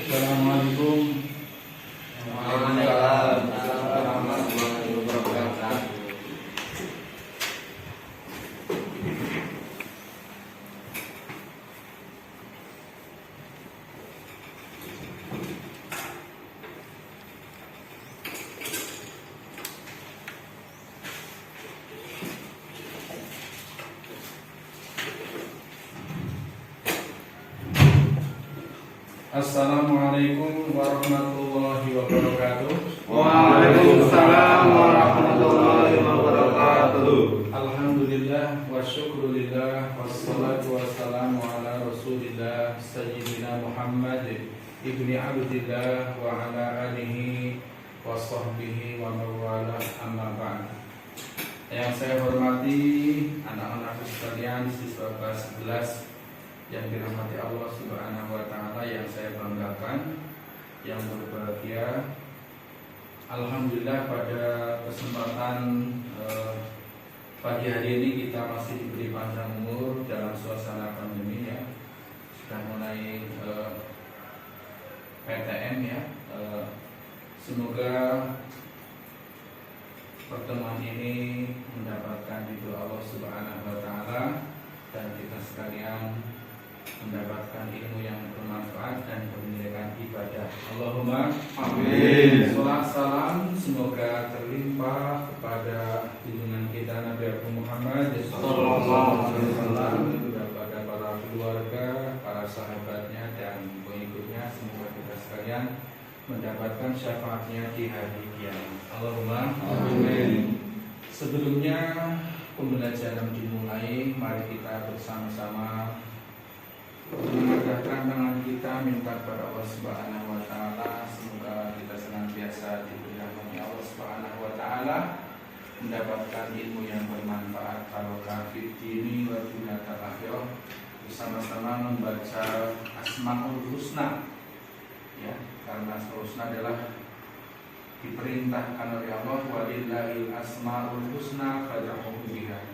Assalamualaikum. Waalaikumsalam warahmatullahi wabarakatuh. Assalamualaikum warahmatullahi wabarakatuh. Waalaikumsalam warahmatullahi wabarakatuh. Alhamdulillah wa syukrulillah wassalatu wassalamu ala rasulillah sayyidina Muhammad ibni abdillah wa ala alihi wa sahbihi wa mawala amma ba'd. Yang saya hormati anak-anak sekalian siswa kelas 11 yang dirahmati Allah Subhanahu wa taala, yang saya banggakan, yang berbahagia. Alhamdulillah pada kesempatan pagi hari ini kita masih diberi panjang umur dalam suasana pandemi ya. Sudah mulai PTM ya. Semoga pertemuan ini mendapatkan ridho Allah Subhanahu wa taala dan kita sekalian mendapatkan ilmu yang bermanfaat dan menunaikan ibadah. Allahumma amin. Salam salam semoga terlimpah kepada junjungan kita Nabi Muhammad sallallahu alaihi wasallam, kepada para keluarga, para sahabatnya dan pengikutnya. Semoga kita sekalian mendapatkan syafaatnya di hari kiamat. Allahumma amin. Sebelumnya pembelajaran dimulai, mari kita bersama-sama mengangkat tangan kita minta kepada Allah Subhanahu wa taala, semoga kita senantiasa diberi rahmat Allah Subhanahu wa taala, mendapatkan ilmu yang bermanfaat barokah fid dini wa dunya akhirah, bersama-sama membaca Asmaul Husna ya, karena Asmaul Husna adalah diperintahkan oleh Allah, walillahil asmaul husna fad'uhu biha.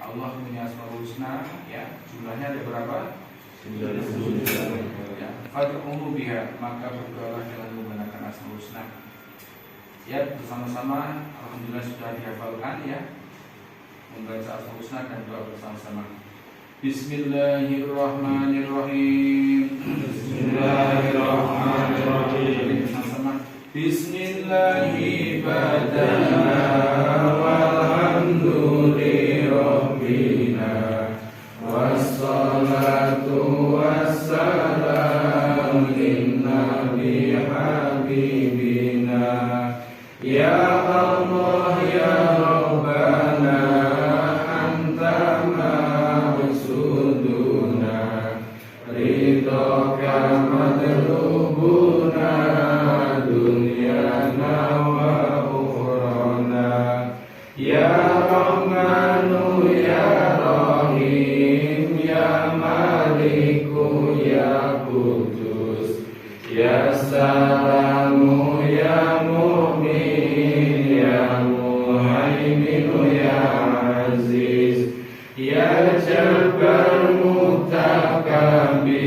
Allah punya Asmaul Husna ya, jumlahnya ada berapa? Ya, fad'uhu biha, maka berdoalah dengan menggunakan Asmaul Husna. Ya, bersama-sama alhamdulillah sudah dihafalkan ya, membaca Asmaul Husna dan doa bersama-sama. Bismillahirrahmanirrahim. Bismillahirrahmanirrahim. Bersama-sama. Bismillahi badana walhamdulillahi rabbina wassalatu wassalamu linnabi habibina ya Allah ya Rabbana anta ma'suduna ridhaka madlubuna dunyana wa ukhrana ya Rahmanu ya Rahim ya Maliku ya Qudus ya Salamu ya Mu'min ya Muhaiminu ya Aziz ya Jabbar Mutakabir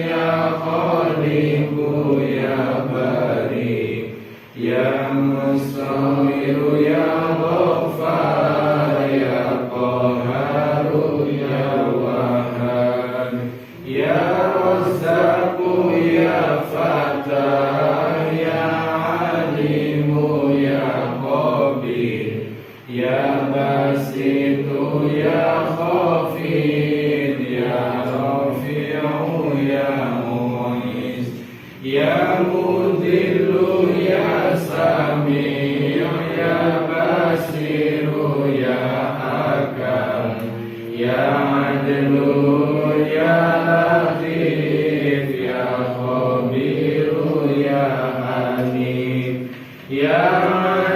ya Khaliqu ya Bari ya Musawiru ya Ghaffar ya Qaharu ya Wahhab ya Razzaqu ya Fatah ya Alimu ya Qabir ya Basitu ya Khafid ya Rafi'u ya Mu'iz ya Mudillu ya Sami' ya Basiru ya Hakam ya Adlu ya Latif ya Khabiru ya Hanif ya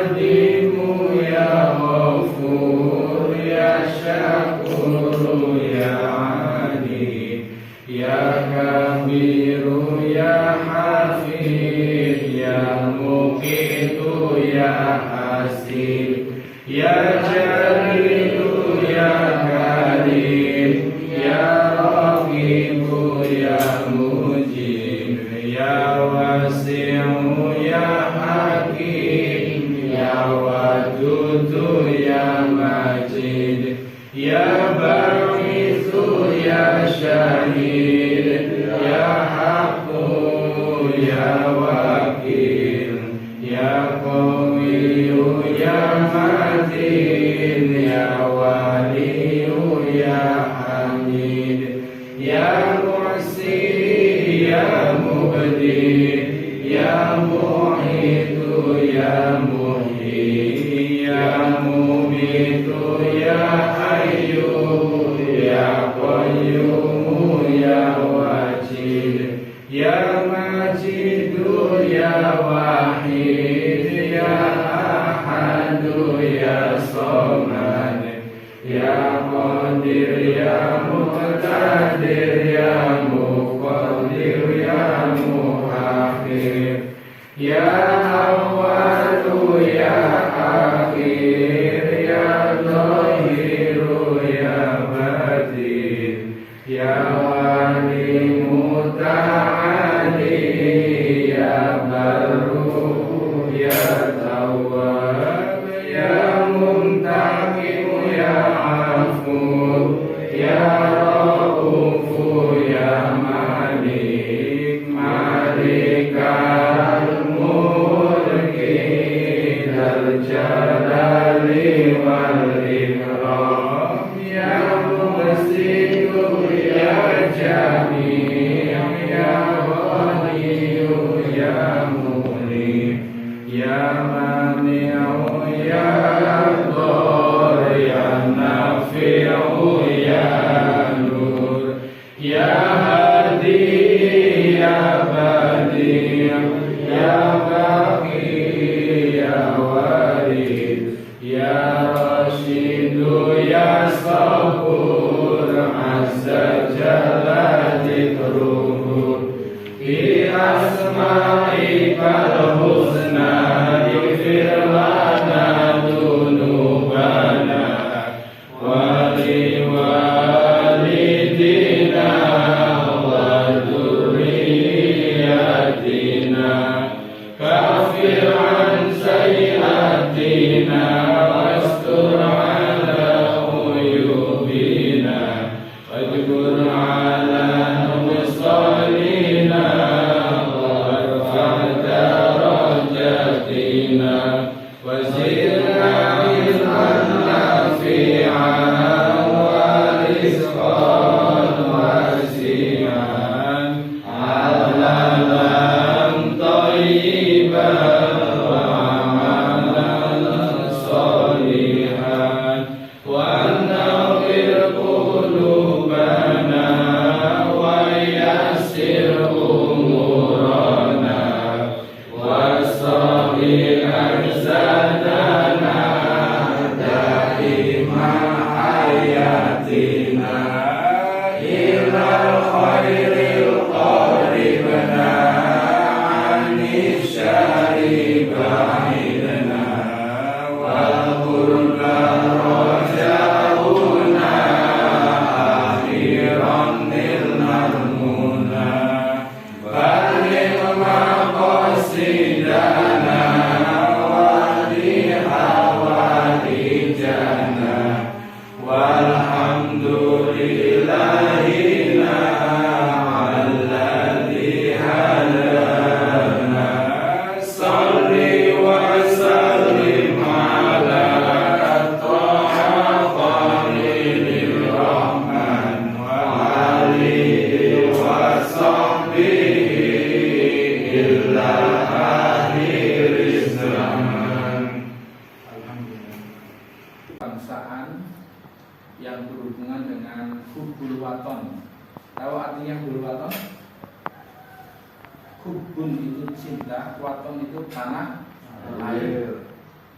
Adimu ya Ghafur ya Syakuru ya Ali ya Kabiru ya Hafid ya Muqitu ya Hasib ya Jalilu ya Karim ya Raqibu ya Mujib ya wasi'u ya hakim, ya wadudu ya majid, ya ba'isu ya syahid, ya haqqu ya wakil, ya qawiyu ya matin, ya waliyu ya hamid, ya mu'si ya mubdi, ya mu'idu ya muhyi, ya mumitu ya hayyu, ya qayyumu ya wajid, ya majidu ya wahid, ya ahadu ya somad, ya qadir ya muqtadir, ya muqaddir ya muakhir, ya awalu ya akhir, ya zahiru ya batin, ya wali muta'ali, ya baru ya tawwab, ya muntakim ya afu, ya raufu ya malik, malikal mulki dal jalali wal ikram, ya mubsitu ya jami', ya ghaniyu ya mughni, ya mani'u ya dhar, ya nafi'u ya nur, ya hadi ya badi', ya baqi ya warid, ya rashidu ya sabur, azza jalla dzikruhu, bi asma'ikal husna ighfir lana dunubana wa liwalidina wa dzurriyyatina, kafir an sayyi'atina wastur ala uyubina, wajbur ala nusalina, warfa' darajatina, wazidna ilman nafi'an wa rizqan wasi'an, halalan thayyiban wa amalan sholihan, wa nawwir qulubana wa yassir umurana, wa sahih ajsadana daima hayatina, ilal khairil qaribna anis syari ba'idna, wal qurba rajauna akhiran nilnarmuna, baligh maqasidana wali hawalijana, walhamdulillahina alladzi hadana, salli wa sallim ala taha khalilir rahman wa alihi wa sahbihi illa akhir zaman. Bangsaan yang berhubungan dengan hubbul waton. Tahu artinya hubbul waton? Hubbun itu cinta, waton itu tanah air,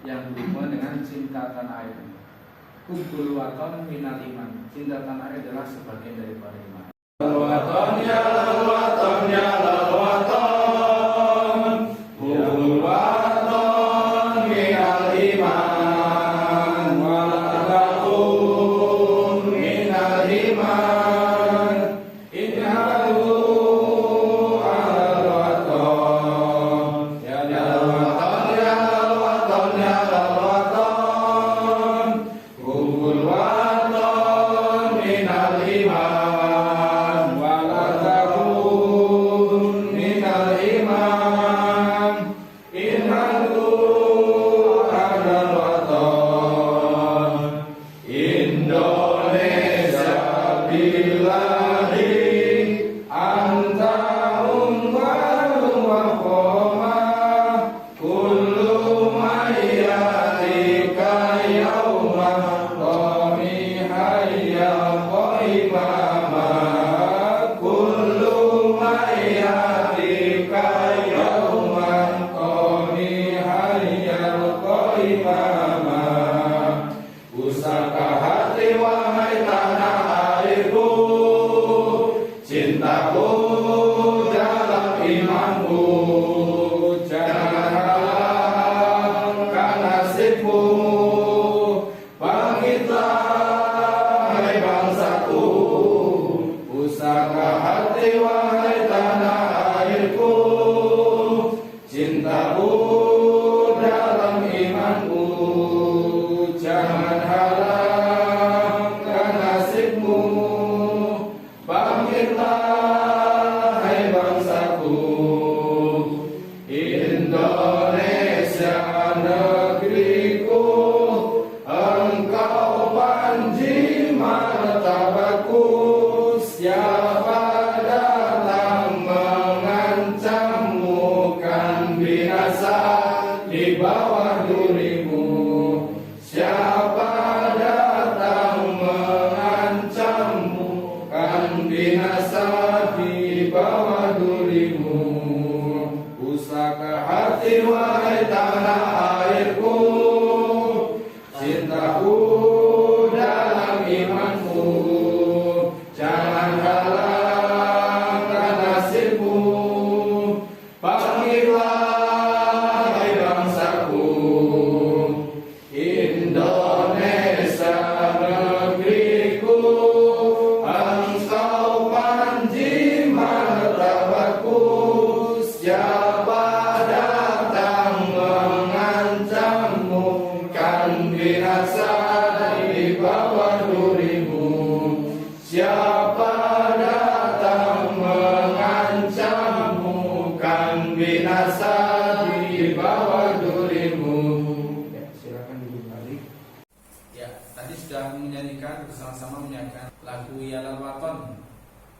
yang berhubungan dengan cinta tanah air. Hubbul waton minal iman. Cinta tanah air adalah sebagian daripada iman. Waton ya waton ya waton, hubbul waton minal iman, walakun minal iman, innahu al waton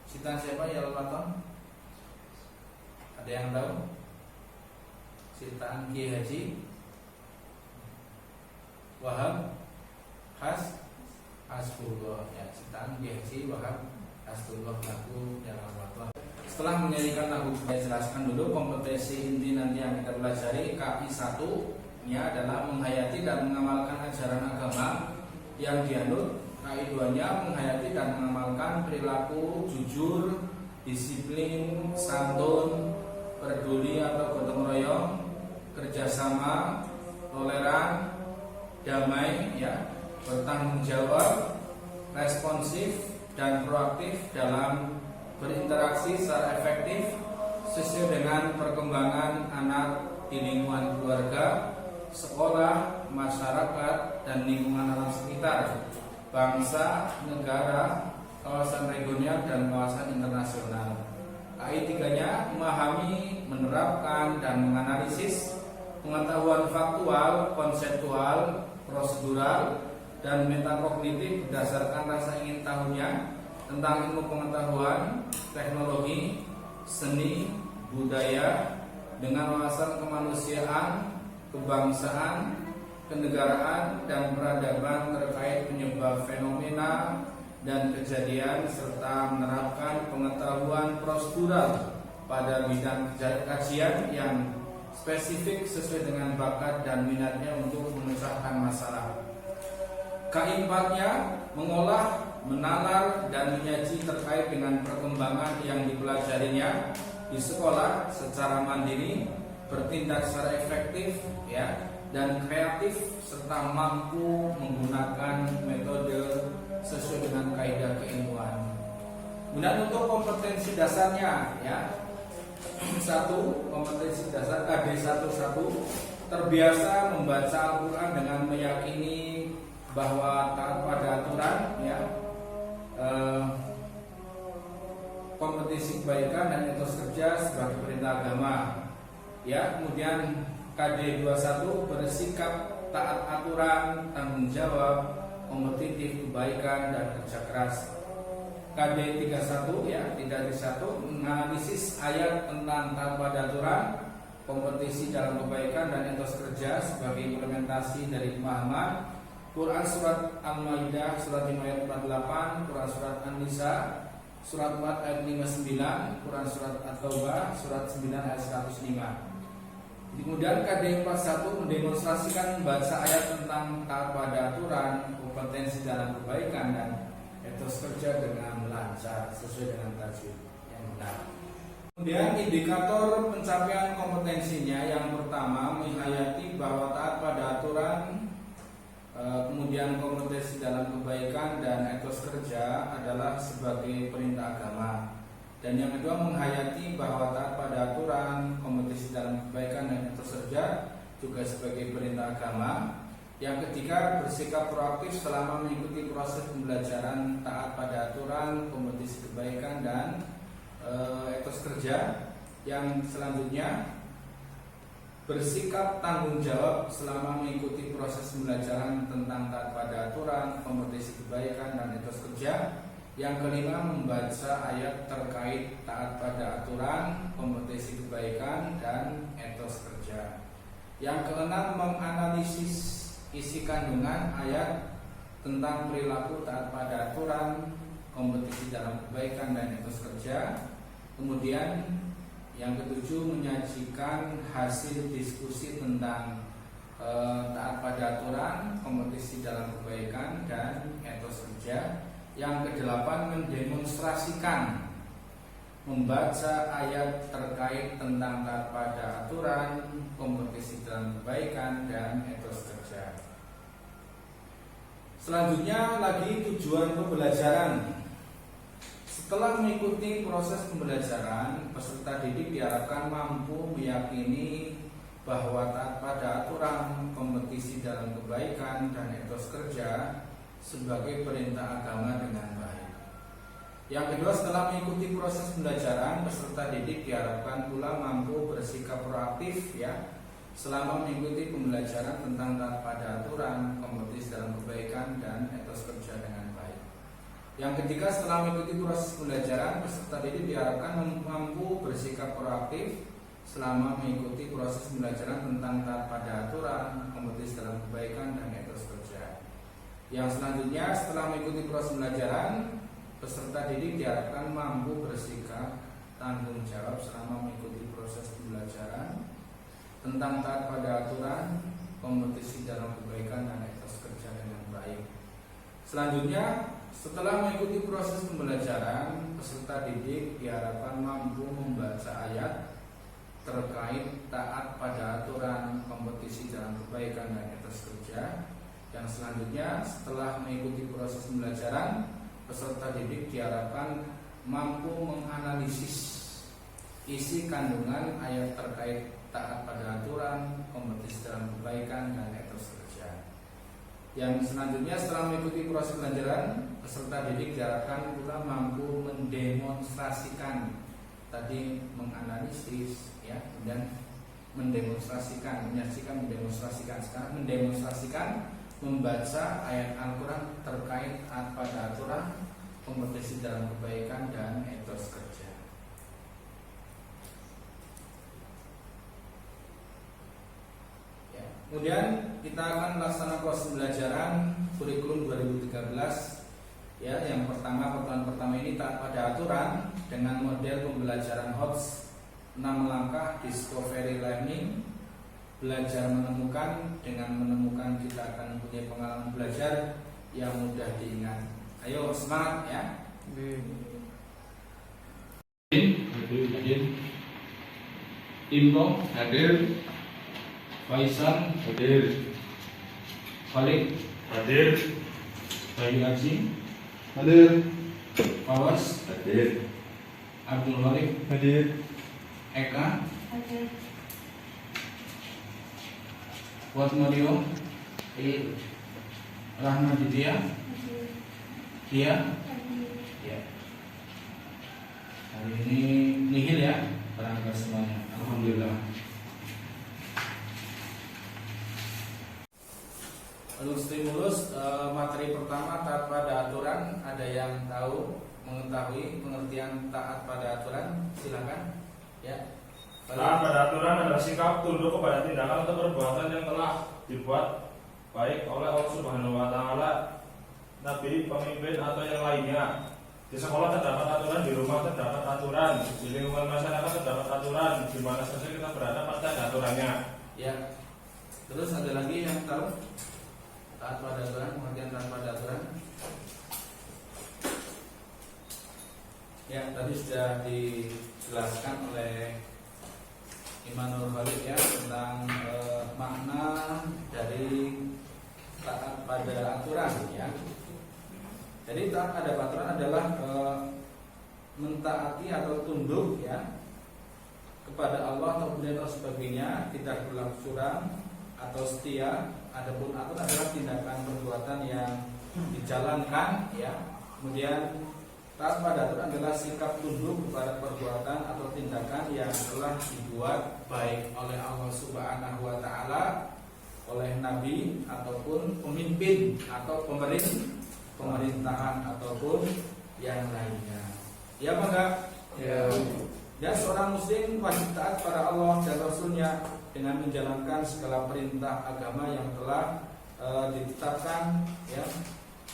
Ciptaan siapa ya Al-Waton? Ada yang tahu? Ciptaan Kiai Haji Wahab Hasbullah ya, ciptaan Kiai Haji Wahab Hasbullah, lagu ya Al-Waton. Setelah menyanyikan lagu, saya jelaskan dulu kompetensi inti nanti yang kita pelajari. KI 1 nya adalah menghayati dan mengamalkan ajaran agama yang dianut. KI 2-nya menghayati dan mengamalkan perilaku jujur, disiplin, santun, peduli atau gotong royong, kerjasama, toleran, damai, ya, bertanggung jawab, responsif dan proaktif dalam berinteraksi secara efektif sesuai dengan perkembangan anak di lingkungan keluarga, sekolah, masyarakat, dan lingkungan alam sekitar, bangsa, negara, kawasan regional, dan kawasan internasional. KI 3-nya memahami, menerapkan, dan menganalisis pengetahuan faktual, konseptual, prosedural, dan metakognitif berdasarkan rasa ingin tahunya tentang ilmu pengetahuan, teknologi, seni, budaya, dengan wawasan kemanusiaan, kebangsaan, kenegaraan, dan peradaban terkait penyebab fenomena dan kejadian, serta menerapkan pengetahuan prosedural pada bidang kajian yang spesifik sesuai dengan bakat dan minatnya untuk memecahkan masalah. KI 4-nya mengolah, menalar, dan menyaji terkait dengan perkembangan yang dipelajarinya di sekolah secara mandiri, bertindak secara efektif, ya, dan kreatif, serta mampu menggunakan metode sesuai dengan kaidah keilmuan. Kemudian untuk kompetensi dasarnya, ya, 1. Kompetensi dasar KD 11 terbiasa membaca Al-Quran dengan meyakini bahwa taat pada aturan, ya, kompetisi kebaikan dan etos kerja sebagai perintah agama, ya. Kemudian KD 21 bersikap taat aturan, tanggung jawab, kompetitif, kebaikan, dan kerja keras. KD 31 ya, 31 menganalisis ayat tentang taat pada aturan, kompetisi dalam kebaikan dan etos kerja sebagai implementasi dari pemahaman Quran surat Al-Maidah surat 5 ayat 48, Quran surat An-Nisa surat 4 ayat 59, Quran surat At-Taubah surat 9 ayat 105. Kemudian KD 41 mendemonstrasikan membaca ayat tentang taat pada aturan, kompetensi dalam kebaikan dan etos kerja dengan lancar sesuai dengan tajwid yang benar. Kemudian indikator pencapaian kompetensinya yang pertama menghayati bahwa taat pada aturan, kemudian kompetensi dalam kebaikan dan etos kerja adalah sebagai perintah agama. Dan yang kedua menghayati bahwa taat pada aturan, kompetensi dalam kebaikan dan etos kerja juga sebagai perintah agama. Yang ketiga bersikap proaktif selama mengikuti proses pembelajaran taat pada aturan, kompetisi kebaikan dan etos kerja. Yang selanjutnya bersikap tanggung jawab selama mengikuti proses pembelajaran tentang taat pada aturan, kompetisi kebaikan dan etos kerja. Yang kelima membaca ayat terkait taat pada aturan, kompetisi kebaikan dan etos kerja. Yang keenam menganalisis isi kandungan ayat tentang perilaku taat pada aturan, kompetisi dalam kebaikan dan etos kerja. Kemudian yang ketujuh menyajikan hasil diskusi tentang taat pada aturan, kompetisi dalam kebaikan dan etos kerja. Yang kedelapan mendemonstrasikan membaca ayat terkait tentang taat pada aturan, kompetisi dalam kebaikan dan etos kerja. Selanjutnya lagi tujuan pembelajaran. Setelah mengikuti proses pembelajaran, peserta didik diharapkan mampu meyakini bahwa taat pada aturan, kompetisi dalam kebaikan dan etos kerja sebagai perintah agama dengan baik. Yang kedua, setelah mengikuti proses pembelajaran, peserta didik diharapkan pula mampu bersikap proaktif ya selama mengikuti pembelajaran tentang taat pada aturan, kompetisi dalam kebaikan dan etos kerja dengan baik. Yang ketiga, setelah mengikuti proses pembelajaran, peserta didik diharapkan mampu bersikap proaktif selama mengikuti proses pembelajaran tentang taat pada aturan, kompetisi dalam kebaikan dan etos kerja. Yang selanjutnya, setelah mengikuti proses pembelajaran, peserta didik diharapkan mampu bersikap tanggung jawab selama mengikuti proses pembelajaran tentang taat pada aturan, kompetisi dalam kebaikan dan etos kerja dengan baik. Selanjutnya, setelah mengikuti proses pembelajaran, peserta didik diharapkan mampu membaca ayat terkait taat pada aturan, kompetisi dalam kebaikan dan etos kerja. Yang selanjutnya, setelah mengikuti proses pembelajaran, peserta didik diharapkan mampu menganalisis isi kandungan ayat terkait taat pada aturan, kompetisi dalam kebaikan dan etos kerja. Yang selanjutnya, setelah mengikuti proses pembelajaran, peserta didik diharapkan pula mampu mendemonstrasikan tadi menganalisis ya, dan mendemonstrasikan, menyaksikan, mendemonstrasikan. Sekarang mendemonstrasikan membaca ayat Al-Quran terkait taat pada aturan, kompetisi dalam kebaikan dan etos kerja. Ya, kemudian kita akan melaksanakan proses pembelajaran kurikulum 2013. Ya, yang pertama, pertemuan pertama ini taat pada aturan dengan model pembelajaran HOTS 6 langkah discovery learning. Belajar menemukan, dengan menemukan kita akan mempunyai pengalaman belajar yang mudah diingat. Ayo semangat ya. Hadir. Imro hadir. Faisal hadir. Khalid hadir. Bayu Haji Hadir. Fawas Hadir. Abdul Malik Hadir. Eka Hadir. Buat Mario Rahma Didia Dia ya. Hari ini nihil ya berangkat semuanya. Alhamdulillah. Lalu stimulus materi pertama taat pada aturan, ada yang tahu mengetahui pengertian taat pada aturan, silakan. Ya. Taat pada aturan adalah sikap tunduk kepada tindakan atau perbuatan yang telah dibuat baik oleh Allah Subhanahu wa taala, nabi, pemimpin atau yang lainnya. Di sekolah terdapat aturan, di rumah terdapat aturan, di lingkungan masyarakat terdapat aturan, di mana saja kita berada pasti ada aturannya. Ya. Terus ada lagi yang tahu taat pada aturan, pengertian taat pada aturan? Ya, tadi sudah dijelaskan oleh Imanul Khalid ya tentang makna dari taat pada aturan ya. Jadi taat pada aturan adalah mentaati atau tunduk ya kepada Allah atau kemudian atau sebagainya, tidak berlaku curang atau setia. Adapun aturan adalah tindakan perbuatan yang dijalankan ya. Kemudian taat pada aturan adalah sikap tunduk kepada perbuatan atau tindakan yang telah dibuat baik oleh Allah Subhanahu wa taala, oleh nabi ataupun pemimpin atau pemerintahan ataupun yang lainnya. Ya bangga. Ya. Dan seorang muslim wajib taat pada Allah dan Rasulnya dengan menjalankan segala perintah agama yang telah ditetapkan ya,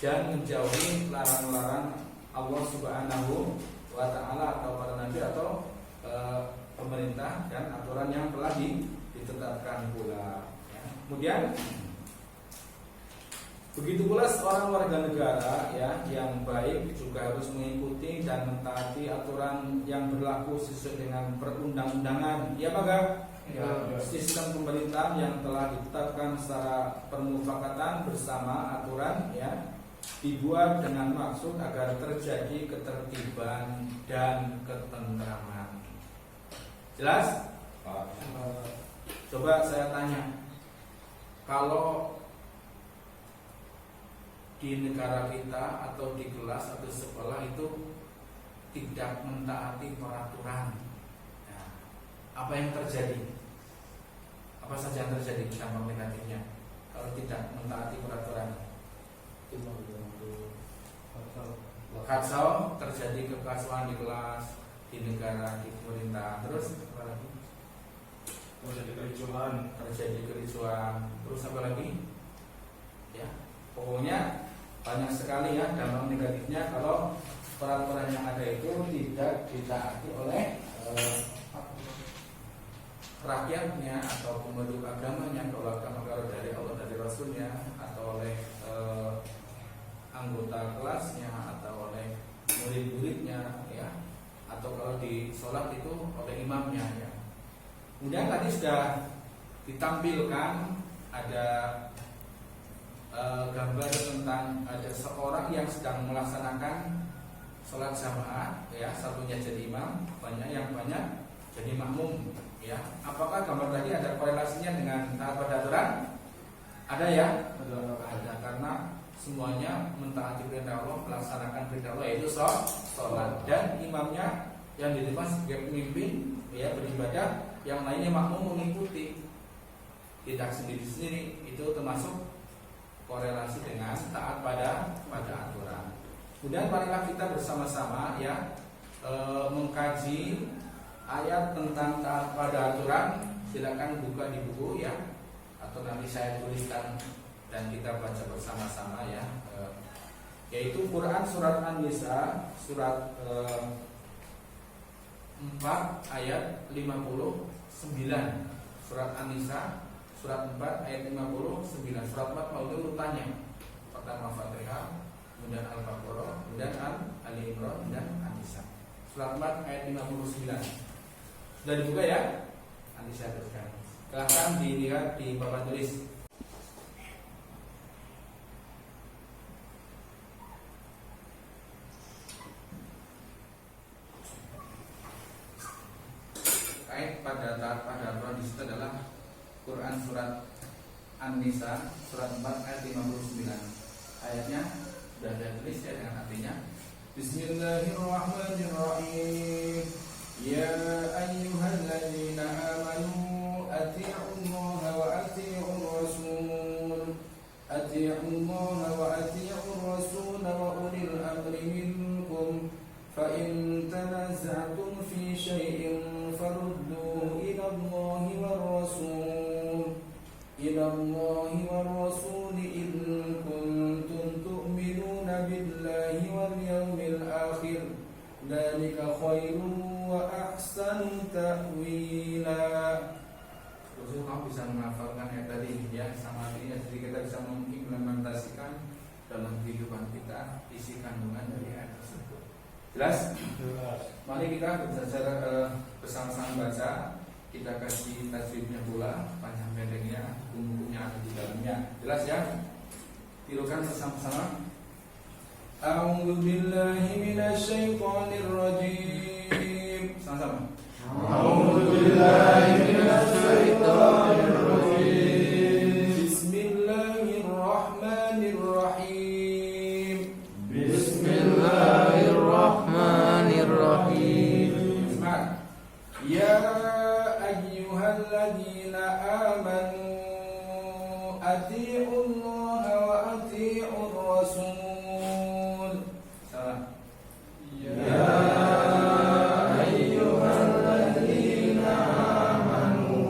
dan menjauhi larang-larang Allah Subhanahu wa taala atau para nabi atau pemerintah dan aturan yang telah ditetapkan pula ya. Kemudian begitu pula seorang warga negara ya yang baik juga harus mengikuti dan mentaati aturan yang berlaku sesuai dengan perundang-undangan. Ya Pak, sistem pemerintahan yang telah ditetapkan secara permufakatan bersama aturan ya dibuat dengan maksud agar terjadi ketertiban dan ketentraman. Jelas? Coba saya tanya, kalau di negara kita atau di kelas atau sekolah itu tidak mentaati peraturan, nah, apa yang terjadi? Apa saja yang terjadi dampak negatifnya kalau tidak mentaati peraturan? Kacau, terjadi kekacauan di kelas, di negara, di pemerintah. Terus apa lagi? Terjadi kericuan. Terus apa lagi? Ya, pokoknya banyak sekali ya dampak negatifnya kalau peraturan yang ada itu tidak ditaati oleh rakyatnya atau pemeluk agamanya, kalau dari Allah dari Rasulnya atau oleh anggota kelasnya atau oleh murid-muridnya ya, atau kalau di sholat itu oleh imamnya ya. Kemudian tadi sudah ditampilkan ada gambar tentang ada seorang yang sedang melaksanakan sholat jamaah ya, satunya jadi imam, yang banyak jadi makmum ya. Apakah gambar tadi ada korelasinya dengan taat pada aturan? Ada ya? Ada, karena semuanya mentaati perintah Allah, melaksanakan perintah Allah, yaitu sholat, dan imamnya yang diterima sebagai pemimpin ya beribadah, yang lainnya makmum mengikuti, tidak sendiri-sendiri. Itu termasuk korelasi dengan taat pada aturan. Kemudian marilah kita bersama-sama ya mengkaji ayat tentang taat pada aturan. Silakan buka di buku ya, atau nanti saya tuliskan dan kita baca bersama-sama ya. Yaitu Quran surat An-Nisa surat 4 ayat 59. Surat An-Nisa surat 4 ayat 59. Surat 4 mau itu urutannya. Pertama Fatihah, kemudian Al-Baqarah, kemudian Ali Imran, dan An-Nisa. Surat 4 ayat 59. Sudah dibuka ya? Nanti saya teruskan. Silahkan dilihat di papan tulis. Kait pada taat pada aturan di situ adalah Quran surat An-Nisa surat 4 ayat 59. Ayatnya sudah saya tulis ya dengan artinya. Bismillahirrahmanirrahim. Ya ayyuhalladzina amanu atii'ullaha wa atii'ur rasul. Atii'ullaha wa atii'ur rasul wa ulil amri minkum. Fa in تنازعتم في شيء فردوه إلى الله والرسول إن كنتم تؤمنون بالله واليوم الآخر ذلك خير وأحسن تأويلا. Terus kamu bisa menghafalkan yang tadi ya sama artinya, jadi kita bisa mengimplementasikan dalam kehidupan kita isi kandungan dari ayat tersebut. Jelas? Mari kita bersama-sama baca. Kita kasih tajwidnya pula, panjang pendeknya, buku-bukunya ada di dalamnya. Jelas ya? Tirukan bersama-sama. A'udzu billahi minasy syaithanir rajim. Sama-sama. A'udzu billahi minasy syaithanir rajim. Bismillahirrahmanirrahim. Bismillahirrahmanirrahim. Semangat. Ya ayyuhalladzina amanu atii'ullaha wa atii'ur rasul. Salah. Ya ayyuhalladzina amanu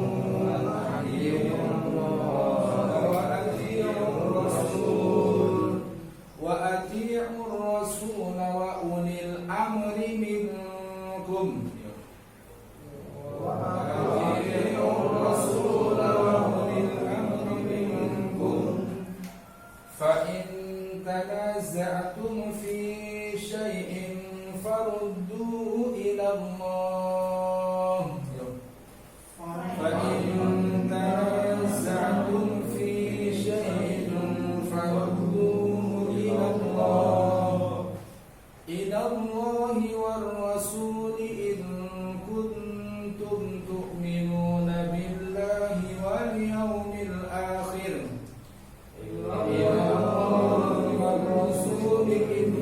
atii'ullaha wa atii'ur rasul Wa atii'ur rasul wa ulil amri minkum. فإن تنازعتم في شيء فردوه إلى الله فإن تنازعتم في شيء فردوه إلى الله والرسول إن كنتم تؤمنون بالله واليوم الآخر والرسول إن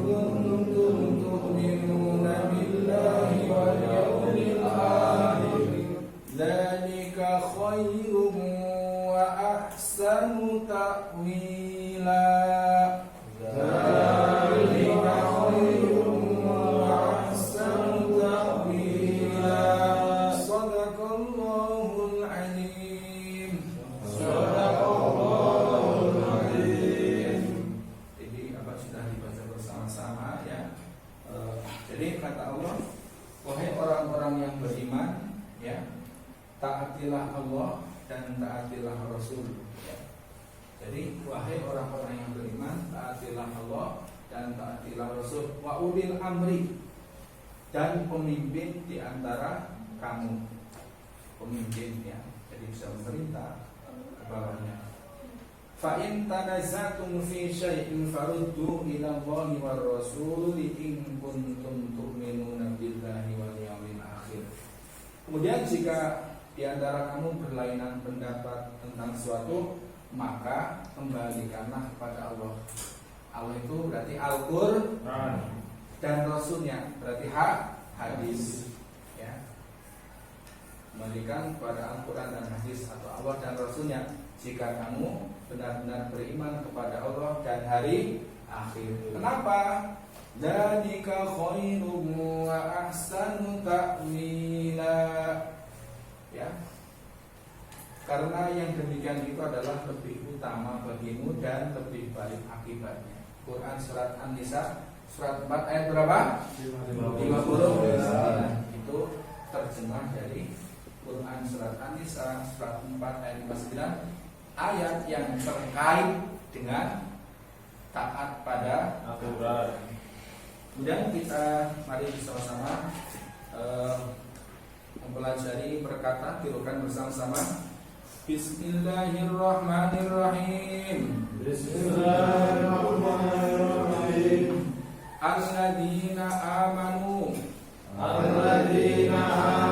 كنتم تؤمنون بالله واليوم الآخر ذلك خير وأحسن تأويلا. ذلك خير وأحسن تأويلا. صدق الله العليم. صدق الله العليم. Jadi apa sudah dibaca bersama-sama ya. Jadi kata Allah, wahai orang-orang yang beriman ya, taatilah Allah dan taatilah Rasul ya. Jadi wahai orang-orang yang beriman, taatilah Allah dan taatilah Rasul wa ulil amri, dan pemimpin di antara kamu. Pemimpin ya, jadi bisa memerintah ke bawahnya. Fa in tanazatum fi syai'in faruddu ila Allahi war rasul in kuntum tu'minuna billahi wal yawmil akhir. Kemudian jika di antara kamu berlainan pendapat tentang suatu, maka kembalikanlah kepada Allah. Allah itu berarti Al-Qur'an dan Rasulnya berarti hadis ya. Kembalikan kepada Al-Quran dan hadis atau Allah dan Rasulnya jika kamu benar-benar beriman kepada Allah dan hari akhir. Kenapa? Dzalika khairum wa ahsanu ta'wila. Ya. Karena yang demikian itu adalah lebih utama bagimu dan lebih baik akibatnya. Quran surat An-Nisa surat 4 ayat berapa? 59. Itu terjemah dari Quran surat An-Nisa surat 4 ayat 59, ayat yang terkait dengan taat pada aturan. Kemudian kita mari bersama-sama mempelajari berkata, tirukan bersama-sama. Bismillahirrahmanirrahim. Bismillahirrahmanirrahim. Alladzina amanu. Alladzina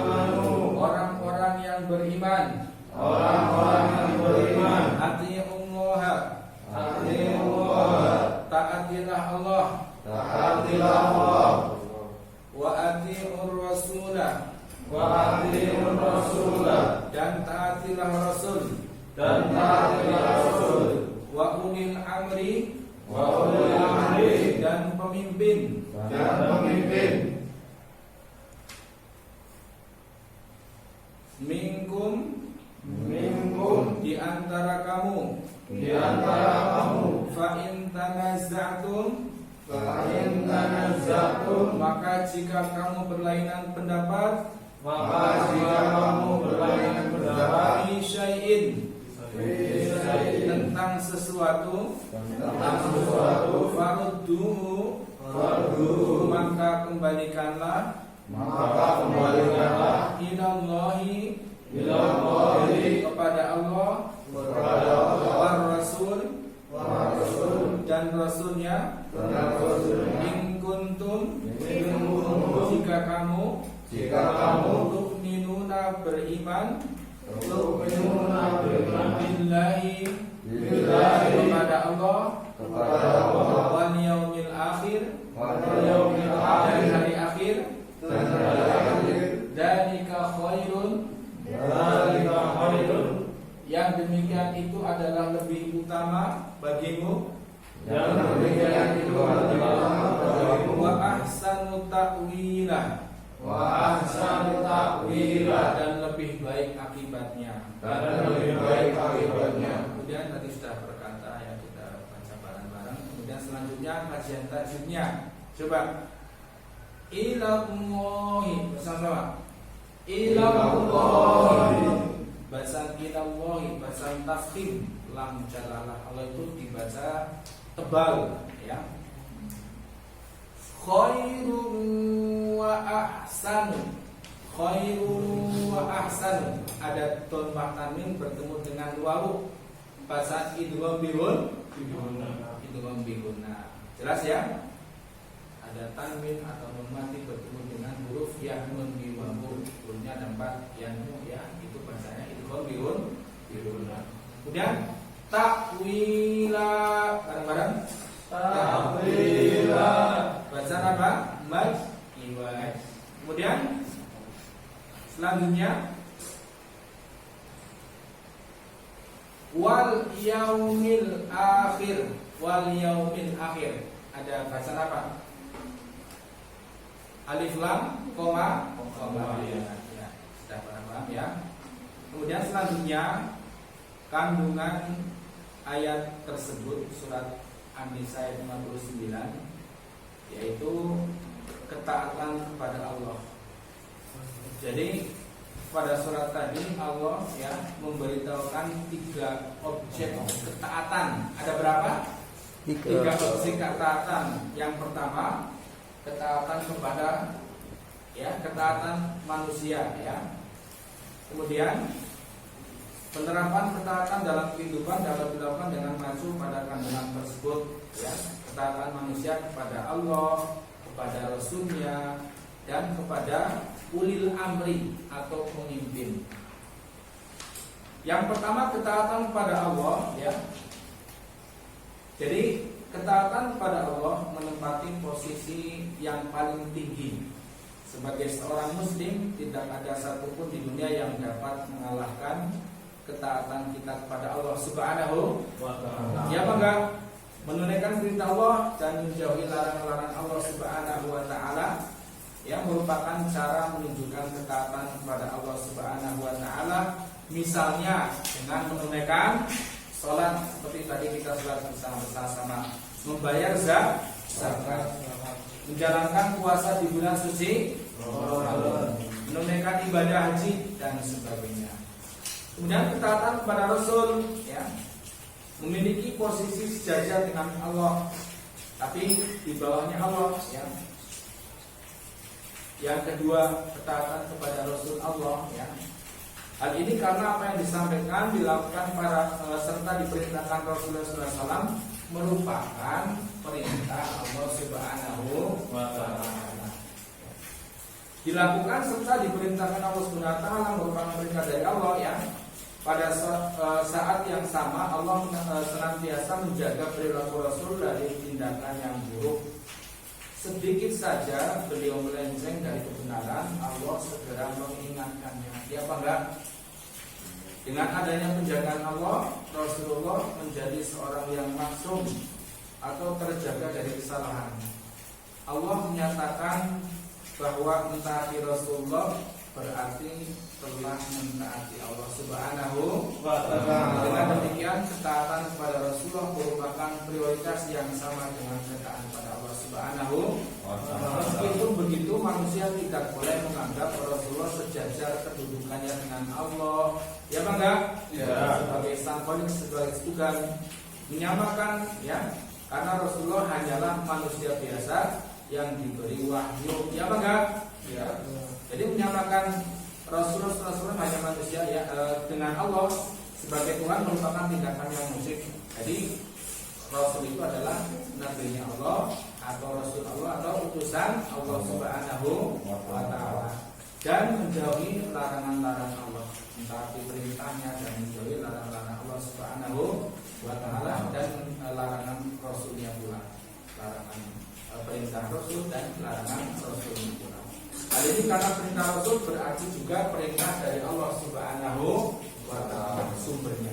amanu. Orang-orang yang beriman. Orang-orang yang beriman. Atii'ullaha. Atii'ullaha. Taatilah Allah. Taatilah Allah. Wa atii'ur rasulah. Wa atii'ur rasulah. Dan taatilah Rasul. Dan taatilah Rasul. Wa ulil amri. Wa ulil amri. Dan pemimpin. Dan pemimpin. di antara kamu. Fa in tanaza'tum, Fa in tanaza'tum, maka jika kamu berlainan pendapat, maka jika kamu berlainan pendapat fi syai'in, fi syai'in, tentang sesuatu, farudduhu, maka kembalikanlah ilallahi, kepada Allah, war rasul, dan rasulnya, in kuntum, jika kamu tu'minuna beriman, billahi, kepada Allah, wal yaumil akhir, dan hari akhir, dzalika khairun, yang demikian itu adalah lebih utama bagimu, wa ahsanu ta'wila, dan lebih baik akibatnya. Kemudian tadi sudah berkata ya, kita baca bareng-bareng. Kemudian selanjutnya kajian tajwidnya. Coba ilallahi bersama-sama. Ilallahi, bahasa ilallahi, bahasa tafkhim, lam jalalah Allah itu dibaca tebal ya. Khairun wa ahsanu, khairun wa ahsanu, ada dhamma tanwin bertemu dengan wawu, bahasa idgham bihun, idgham bihunna. Jelas ya? Ada tanwin atau nun mati bertemu dengan huruf ya, nun bi wawu, hurufnya ada 4 ya, nun ya, itu bahasanya idgham bihun, bihunna. Kemudian takwila, bareng-bareng. Takwila, baca apa? Iwaj. Kemudian selanjutnya wal yaumil akhir, wal yaumil akhir. Ada baca apa? Alif lam koma ya, sudah paham ya. Kemudian selanjutnya kandungan ayat tersebut surat An-Nisa ayat 59, yaitu ketaatan kepada Allah. Jadi pada surat tadi Allah ya memberitahukan 3 objek ketaatan. Ada berapa? 3 objek ketaatan. Yang pertama ketaatan kepada ya, ketaatan manusia ya. Kemudian penerapan ketaatan dalam kehidupan dapat dilakukan dengan mengacu pada kandungan tersebut ya. Ketaatan manusia kepada Allah, kepada Rasulnya, dan kepada ulil amri atau pemimpin. Yang pertama ketaatan kepada Allah ya. Jadi ketaatan kepada Allah menempati posisi yang paling tinggi. Sebagai seorang muslim, tidak ada satupun di dunia yang dapat mengalahkan ketaatan kita kepada Allah Subhanahu wa ta'ala. Ya bangga menunaikan perintah Allah dan menjauhi larangan-larangan Allah Subhanahu wa ta'ala, yang merupakan cara menunjukkan ketaatan kepada Allah Subhanahu wa ta'ala. Misalnya dengan menunaikan sholat seperti tadi kita sholat bersama-sama, membayar zakat, menjalankan puasa di bulan suci Ramadan, menunaikan ibadah haji dan sebagainya. Kemudian ketaatan kepada Rasul ya, memiliki posisi sejajar dengan Allah, tapi di bawahnya Allah ya. Yang kedua ketaatan kepada Rasul Allah ya. Hal ini karena apa yang disampaikan dilakukan para serta diperintahkan Rasulullah SAW merupakan perintah Allah Subhanahu wa ta'ala. Dilakukan serta diperintahkan Allah Subhanahu wa ta'ala merupakan perintah dari Allah ya. Pada saat yang sama Allah senantiasa menjaga perilaku Rasul dari tindakan yang buruk. Sedikit saja beliau melenceng dari kebenaran, Allah segera mengingatkannya. Ya apa enggak? Dengan adanya penjagaan Allah, Rasulullah menjadi seorang yang maksum atau terjaga dari kesalahan. Allah menyatakan bahwa mentaati Rasulullah berarti telah mentaati Allah Subhanahu wa ta'ala. Dengan demikian ketaatan kepada Rasulullah merupakan prioritas yang sama dengan ketaatan pada Allah Subhanahu wa ta'ala. Meskipun begitu, manusia tidak boleh menganggap Rasulullah sejajar kedudukannya dengan Allah. Ya bangga? Ya. Sebagai sang khalik, sebagai tugan menyamakan, ya. Karena Rasulullah hanyalah manusia biasa yang diberi wahyu. Ya bangga? Ya. Jadi menyamakan Rasulullah hanya manusia ya dengan Allah sebagai Tuhan merupakan tindakan yang musyrik. Jadi Rasul itu adalah nabinya Allah atau Rasul Allah atau utusan Allah Subhanahu wa ta'ala, dan menjauhi larangan-larangan Allah, mentaati perintahnya dan menjauhi larangan-larangan Allah Subhanahu wa ta'ala dan larangan Rasulnya pula, larangan perintah Rasul dan larangan Rasulnya pula. Hal ini karena perintah Rasul berarti juga perintah dari Allah Subhanahu wa ta'ala sumbernya.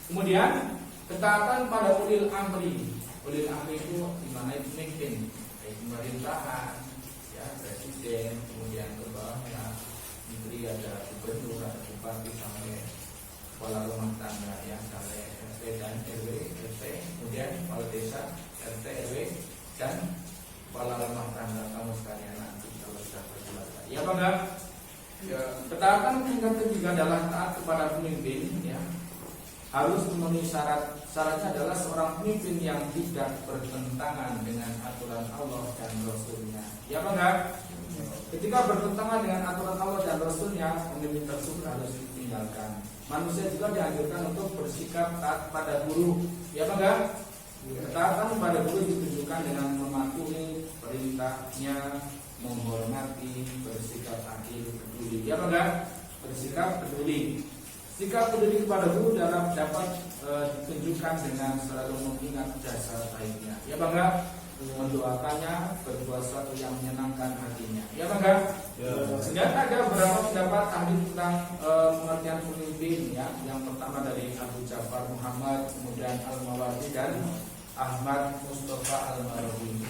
Kemudian ketaatan pada ulil amri. Ulil amri itu dimana itu pemimpin, baik pemerintahan, ya presiden, kemudian ke bawahnya menteri, ada gubernur, ada bupati sampai kepala rumah tangga, ya sampai RT dan RW, kemudian kepala desa, RT, RW dan kepala rumah tangga kamu sekalian nanti kalau sudah berkeluarga. Ya bangga. Ya, ketaatan tingkat ketiga adalah taat kepada pemimpin, ya. Harus memenuhi syarat. Syaratnya adalah seorang pemimpin yang tidak bertentangan dengan aturan Allah dan Rasulnya. Ya bangga. Ketika bertentangan dengan aturan Allah dan Rasulnya, pemimpin tersebut harus ditinggalkan. Manusia juga dianjurkan untuk bersikap taat pada guru. Ya bangga. Ketaatan pada guru ditunjukkan dengan mematuhi perintahnya, menghormati, bersikap adil, peduli. Ya bangga, bersikap peduli. Sikap peduli kepada guru dapat ditunjukkan dengan selalu mengingat jasa baiknya. Ya bangga, mendoakannya, berbuat sesuatu yang menyenangkan hatinya. Ya bangga. Kemudian ada beberapa pendapat ahli tentang pengertian pemimpin. Ya, yang pertama dari Abu Ja'far Muhammad, kemudian Al-Mawardi dan Ahmad Mustafa Al-Mawardi.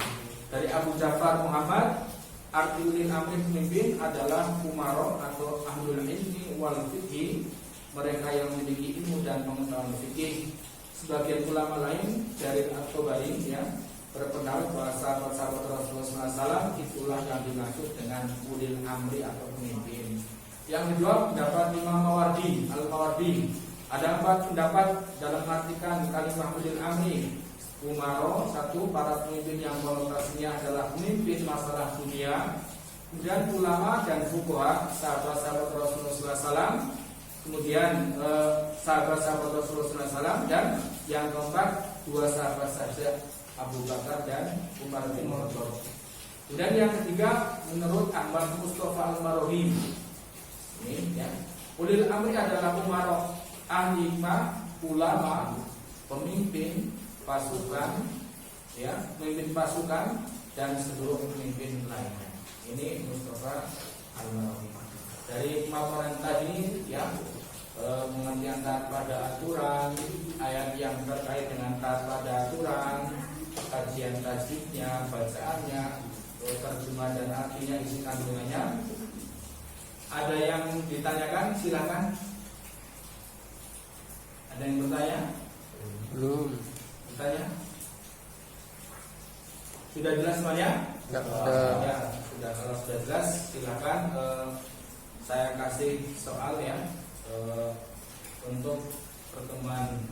Dari Abu Ja'far Muhammad, arti ulil amri pemimpin adalah umaro atau ahlul ilmi wal fiqhi, mereka yang memiliki ilmu dan pengetahuan fikih. Sebagian ulama lain dari At-Tabari, ya, berpendapat bahwa sahabat-sahabat Rasulullah SAW itulah yang dimaksud dengan ulil amri atau pemimpin. Yang kedua pendapat Imam Mawardi, Al-Mawardi. Ada 4 pendapat dalam artikan kalimat ulil amri. Umaro, satu, para pemimpin yang konotasinya adalah pemimpin masalah dunia. Kemudian ulama dan fuqaha, sahabat-sahabat Rasulullah SAW. Kemudian sahabat-sahabat Rasulullah SAW. Dan yang keempat, 2 sahabat saja, Abu Bakar dan Umar bin Khattab. Kemudian yang ketiga, menurut Ahmad Mustafa Al-Marohi, ini ya, ulil amri adalah umaro, ahli hikmah, ulama, pemimpin pasukan, ya, pemimpin pasukan dan seluruh pemimpin lainnya. Ini Mustafa Al-Marohi. Dari pemaparan tadi, ya, pengertian taat pada aturan, ayat yang terkait dengan taat pada aturan, kajian tajwidnya, bacaannya, terjemah dan artinya, isi kandungannya. Ada yang ditanyakan? Silakan. Ada yang bertanya? Belum. Bertanya? Sudah jelas semuanya? Ya, Ya, sudah. Kalau sudah jelas, silakan. Saya kasih soal, ya, untuk pertemuan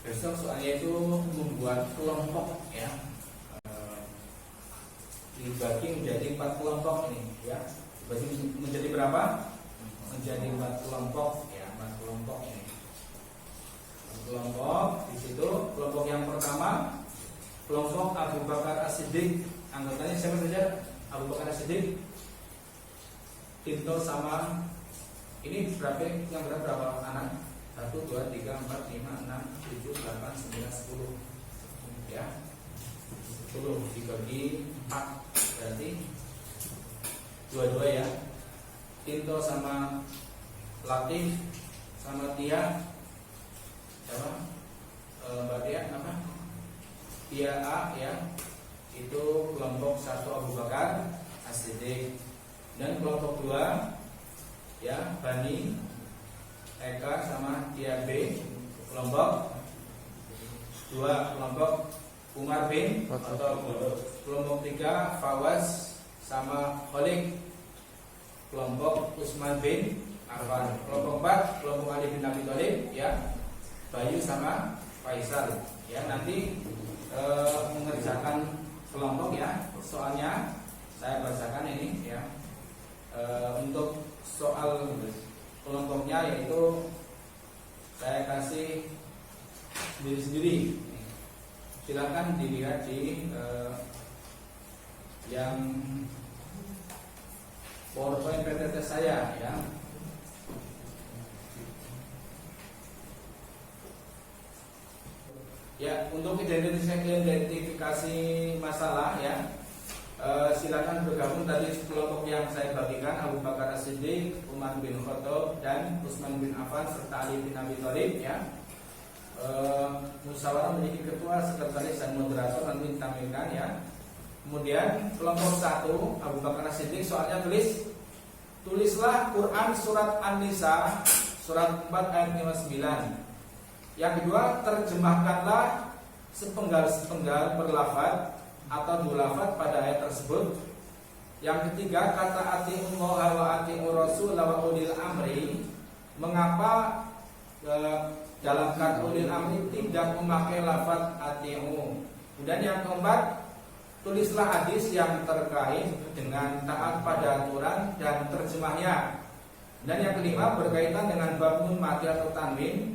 besok. Soalnya itu membuat kelompok, ya, dibagi menjadi 4 kelompok nih, ya. Dibagi menjadi berapa? Menjadi 4 kelompok, ya, 4 kelompok ini. Kelompok di situ, kelompok yang pertama, kelompok Abu Bakar As-Siddiq. Anggotanya siapa saja? Abu Bakar As-Siddiq, Tinto sama ini berapa anak? 1, 2, 3, 4, 5, 6, 7, 8, 9, 10. Ya, 10 dibagi 4 berarti 2-2 ya. Tinto sama Latif sama Tia. Siapa? Mbak Tia apa? Tia A, ya. Itu kelompok 1 Abu Bakar As-Siddiq. Dan kelompok 2 ya, Bani Eka sama Tia B. Kelompok 2 kelompok Umar bin atau kelompok 3 Fawaz sama Khalid. Kelompok Utsman bin Affan. Kelompok 4 kelompok Ali bin Abi Thalib ya, Bayu sama Faisal. Ya, nanti mengerjakan kelompok ya. Soalnya saya bacakan ini ya. Untuk soal kelompoknya yaitu saya kasih sendiri-sendiri. Silakan dilihat di yang PowerPoint PPT saya ya. Ya, untuk identifikasi masalah ya, silakan bergabung tadi kelompok yang saya bagikan, Abu Bakar As-Siddiq, Umar bin Khattab dan Utsman bin Affan serta Ali bin Abi Thalib ya. Musyawarah memiliki ketua, sekretaris dan moderator, nanti ditampilkan ya. Kemudian kelompok 1 Abu Bakar As-Siddiq, soalnya tulislah Quran surat An-Nisa surat 4 ayat 59. Yang kedua, terjemahkanlah sepenggal-sepenggal berlafaz atau dua lafaz pada ayat tersebut. Yang ketiga, kata ati'ullaha wa ati'ur rasul wa ulil amri. Mengapa dalam kata ulil amri tidak memakai lafaz ati'u? Kemudian yang keempat, tulislah hadis yang terkait dengan taat pada aturan dan terjemahnya. Dan yang kelima, berkaitan dengan bab nun mati atau tanwin.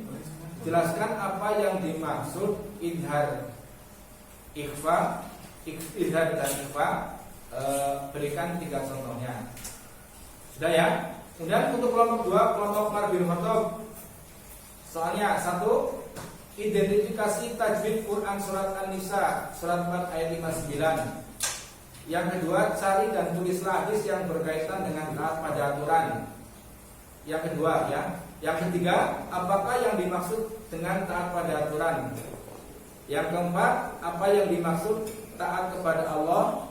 Jelaskan apa yang dimaksud idhar, ikhfa, idhar dan ikhfa. Berikan 3 contohnya. Sudah ya. Kemudian untuk kelompok 2 kelompok Umar bin Khattab. Soalnya 1, identifikasi tajwid Quran surat An-Nisa surat 4 ayat 59. Yang kedua, cari dan tulislah hadis yang berkaitan dengan taat pada aturan. Yang kedua ya. Yang ketiga, apakah yang dimaksud dengan taat pada aturan? Yang keempat, apa yang dimaksud taat kepada Allah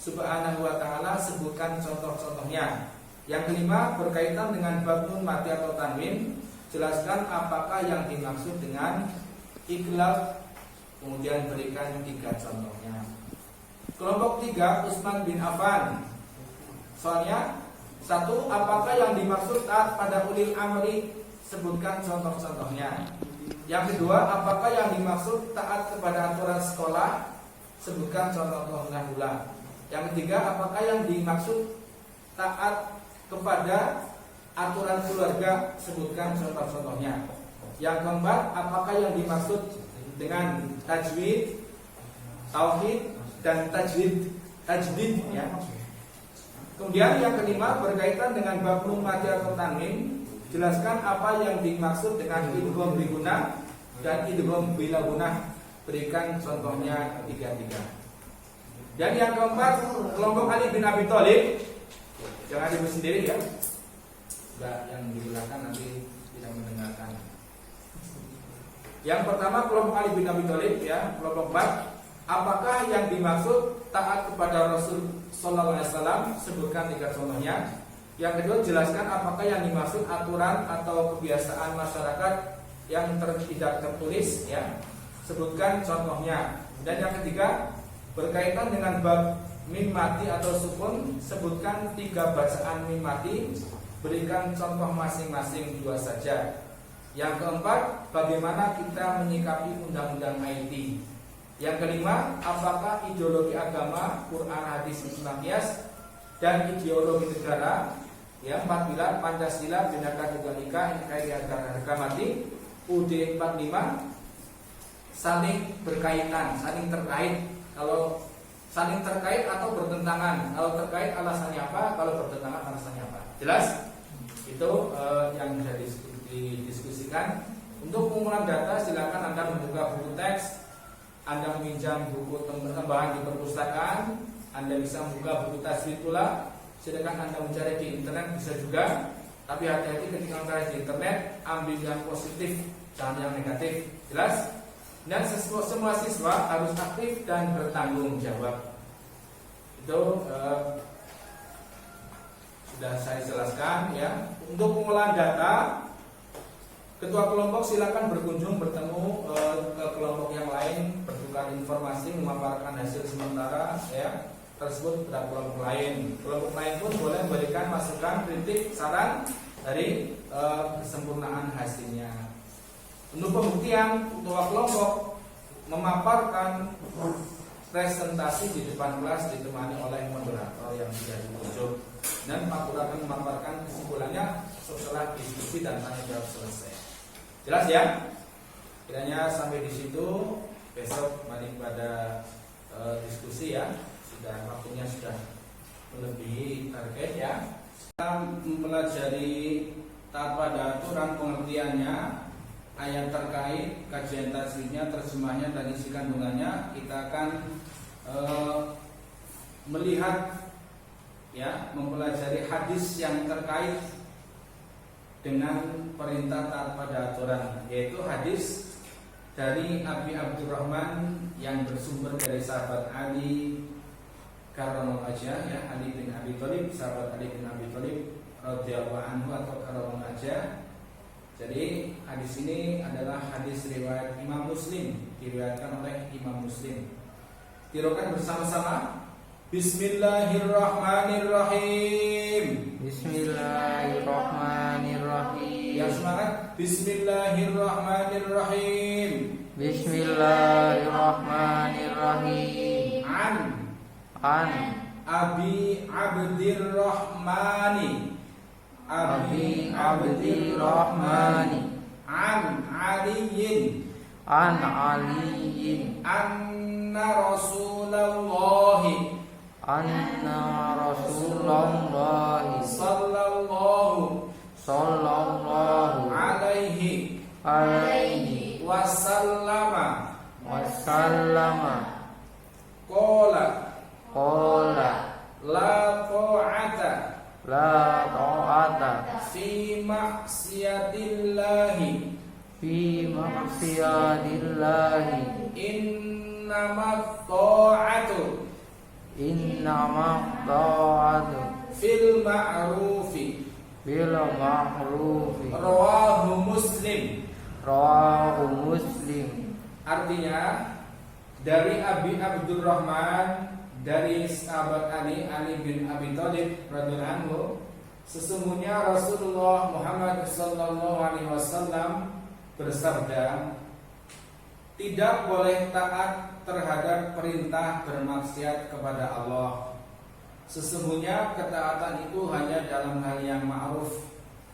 Subhanahu wa ta'ala? Sebutkan contoh-contohnya. Yang kelima, berkaitan dengan bab nun mati atau tanwin. Jelaskan apakah yang dimaksud dengan iklab. Kemudian berikan 3 contohnya. Kelompok 3 Utsman bin Affan. Soalnya 1, apakah yang dimaksud taat pada ulil amri? Sebutkan contoh-contohnya. Yang kedua, apakah yang dimaksud taat kepada aturan sekolah? Sebutkan contoh-contohnya pula. Yang ketiga, apakah yang dimaksud taat kepada aturan keluarga? Sebutkan contoh-contohnya. Yang keempat, apakah yang dimaksud dengan tajwid, tauhid dan tajdid ya. Kemudian yang kelima, berkaitan dengan bab nun mati atau tanwin. Jelaskan apa yang dimaksud dengan idgham bi gunnah dan idgham bila gunnah. Berikan contohnya 3. Dan yang keempat, kelompok Ali bin Abi Thalib. Jangan diberi sendiri ya. Enggak, yang di belakang nanti tidak mendengarkan. Yang pertama, kelompok Ali bin Abi Thalib ya, kelompok 4. Apakah yang dimaksud taat kepada Rasul Sallallahu Alaihi Wasallam? Sebutkan 3 contohnya. Yang kedua, jelaskan apakah yang dimaksud aturan atau kebiasaan masyarakat yang tidak tertulis ya. Sebutkan contohnya. Dan yang ketiga, berkaitan dengan bab mim mati atau sukun. Sebutkan 3 bacaan mim mati. Berikan contoh masing-masing 2 saja. Yang keempat, bagaimana kita menyikapi undang-undang IT. Yang kelima, apakah ideologi agama, Quran, hadis, ijma, qiyas dan ideologi negara? Yang 4 pilar, Pancasila, Bhinneka Tunggal Ika, NKRI harga mati. UUD 45 saling berkaitan, saling terkait. Kalau saling terkait atau bertentangan. Kalau terkait alasannya apa, kalau bertentangan alasannya apa. Jelas? Itu yang bisa didiskusikan. Untuk pengumpulan data, silakan Anda membuka buku teks. Anda meminjam buku tambahan di perpustakaan, Anda bisa membuka buku tajwid pula. Silakan Anda mencari di internet bisa juga. Tapi hati-hati ketika mencari di internet, ambil yang positif, jangan yang negatif. Jelas? Dan semua siswa harus aktif dan bertanggung jawab. Itu sudah saya jelaskan ya. Untuk pengolahan data, ketua kelompok silakan berkunjung bertemu ke kelompok yang lain, bertukar informasi, memaparkan hasil sementara ya tersebut pada kelompok lain. Kelompok lain pun boleh memberikan masukan, kritik, saran dari kesempurnaan hasilnya. Untuk pembuktian, ketua kelompok memaparkan presentasi di depan kelas ditemani oleh moderator yang sudah ditunjuk, dan Pak Guru akan memaparkan kesimpulannya setelah diskusi dan tanya jawab selesai. Jelas ya? Kiranya sampai di situ. Besok mari pada diskusi ya. Sudah waktunya sudah melebihi target ya. Kita mempelajari tata dan aturan pengertiannya, ayat terkait, kajian tajwidnya, terjemahnya dan isi kandungannya. Kita akan melihat ya, mempelajari hadis yang terkait dengan perintah taat pada aturan, yaitu hadis dari Abi Abdurrahman yang bersumber dari sahabat Ali karramallahu wajhah ya, Ali bin Abi Thalib, sahabat Ali bin Abi Thalib radhiyallahu anhu atau karramallahu wajhah. Jadi hadis ini adalah hadis riwayat Imam Muslim, diriwayatkan oleh Imam Muslim. Tirokan bersama-sama. Bismillahirrahmanirrahim. Bismillahirrahmanirrahim. Yang semangat. Bismillahirrahmanirrahim. Bismillahirrahmanirrahim. An Abi Abdirrahmani. Abi Abdirrahmani. An Aliyin. An Aliyin. Anna Rasulallahi Anna Rasulullah sallallahu alaihi wasallama qala la ta'ata fi maksiyatillahi innamat ta'atu fil ma'rufi rawahu muslim. Artinya dari Abi Abdurrahman, dari sahabat Ali bin Abi Thalib radhiyallahu anhu, sesungguhnya Rasulullah Muhammad sallallahu alaihi wasallam bersabda, tidak boleh taat terhadap perintah bermaksiat kepada Allah. Sesungguhnya ketaatan itu hanya dalam hal yang ma'ruf.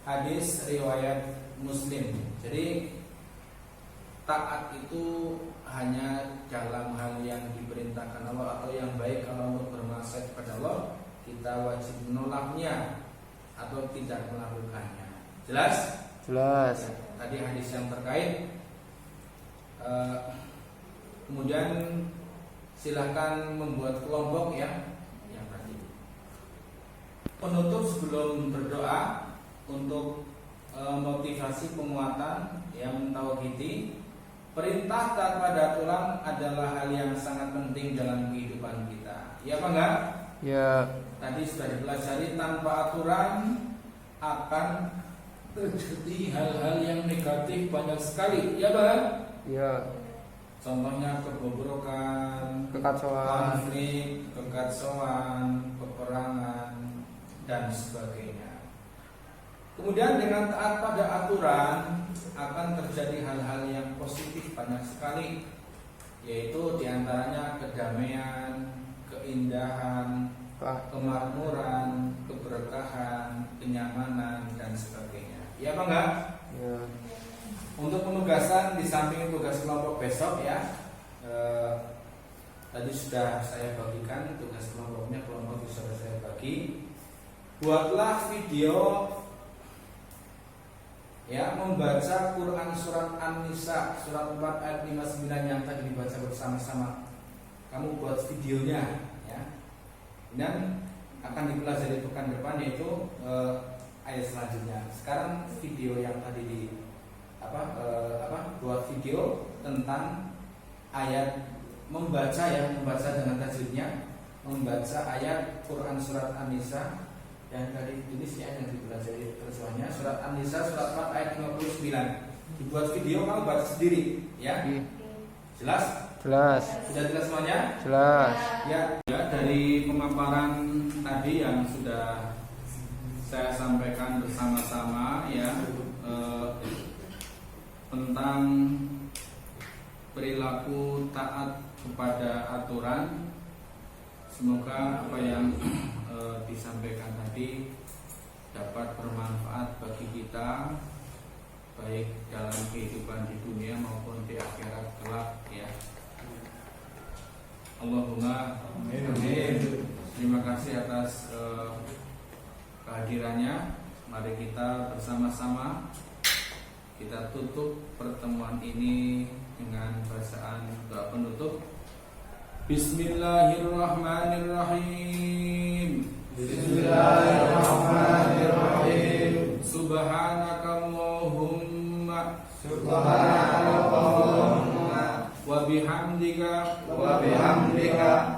Hadis riwayat Muslim. Jadi taat itu hanya dalam hal yang diperintahkan Allah atau yang baik. Kalau untuk bermaksiat kepada Allah, kita wajib menolaknya atau tidak melakukannya. Jelas? Jelas. Tadi hadis yang terkait. Kemudian silahkan membuat kelompok ya, yang tadi. Penutup sebelum berdoa untuk motivasi penguatan yang tauhidi. Perintah taat pada aturan adalah hal yang sangat penting dalam kehidupan kita. Ya apa enggak? Ya. Tadi sudah dipelajari, tanpa aturan akan terjadi hal-hal yang negatif banyak sekali. Ya Bang? Ya. Contohnya kebobrokan, Kekacauan, konflik, kekacauan, peperangan dan sebagainya. Kemudian dengan taat pada aturan akan terjadi hal-hal yang positif banyak sekali, yaitu diantaranya kedamaian, keindahan, kemakmuran, keberkahan, kenyamanan dan sebagainya. Ya apa enggak? ya. Untuk penugasan di samping tugas kelompok besok ya, tadi sudah saya bagikan tugas kelompoknya, kelompok sudah saya bagi. Buatlah video ya, membaca Quran surat An-Nisa surat 4 ayat 59 yang tadi dibaca bersama-sama. Kamu buat videonya ya, dan akan dipelajari pekan depan, yaitu ayat selanjutnya. Sekarang video yang tadi di buat video tentang ayat, membaca dengan tajwidnya, membaca ayat Quran surat An-Nisa yang tadi tulisnya yang dipelajari terjemahannya surat An-Nisa surat 4 ayat 59. Dibuat video kamu baca sendiri ya. Jelas? Jelas. Sudah jelas semuanya? Jelas. Ya, dari pemaparan tadi yang sudah saya sampaikan bersama-sama ya tentang perilaku taat kepada aturan. Semoga apa yang disampaikan tadi dapat bermanfaat bagi kita baik dalam kehidupan di dunia maupun di akhirat kelak ya. Allahumma amin. Terima kasih atas kehadirannya. Mari kita bersama-sama kita tutup pertemuan ini dengan bacaan doa penutup. Bismillahirrahmanirrahim. Bismillahirrahmanirrahim. Subhanakallahumma wa bihamdika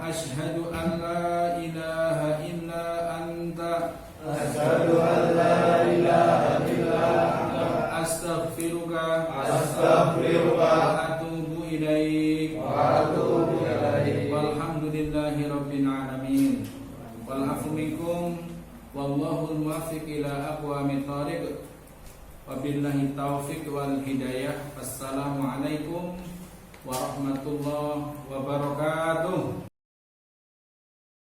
asyhadu an la ilaha illa anta astaghfiruka wa atubu ilaik. Walhamdulillahi rabbil alamin. Wal afu minkum wallahul muwaffiq ila aqwamit thariq. Wabillahi taufiq wal hidayah. Assalamualaikum warahmatullahi wabarakatuh.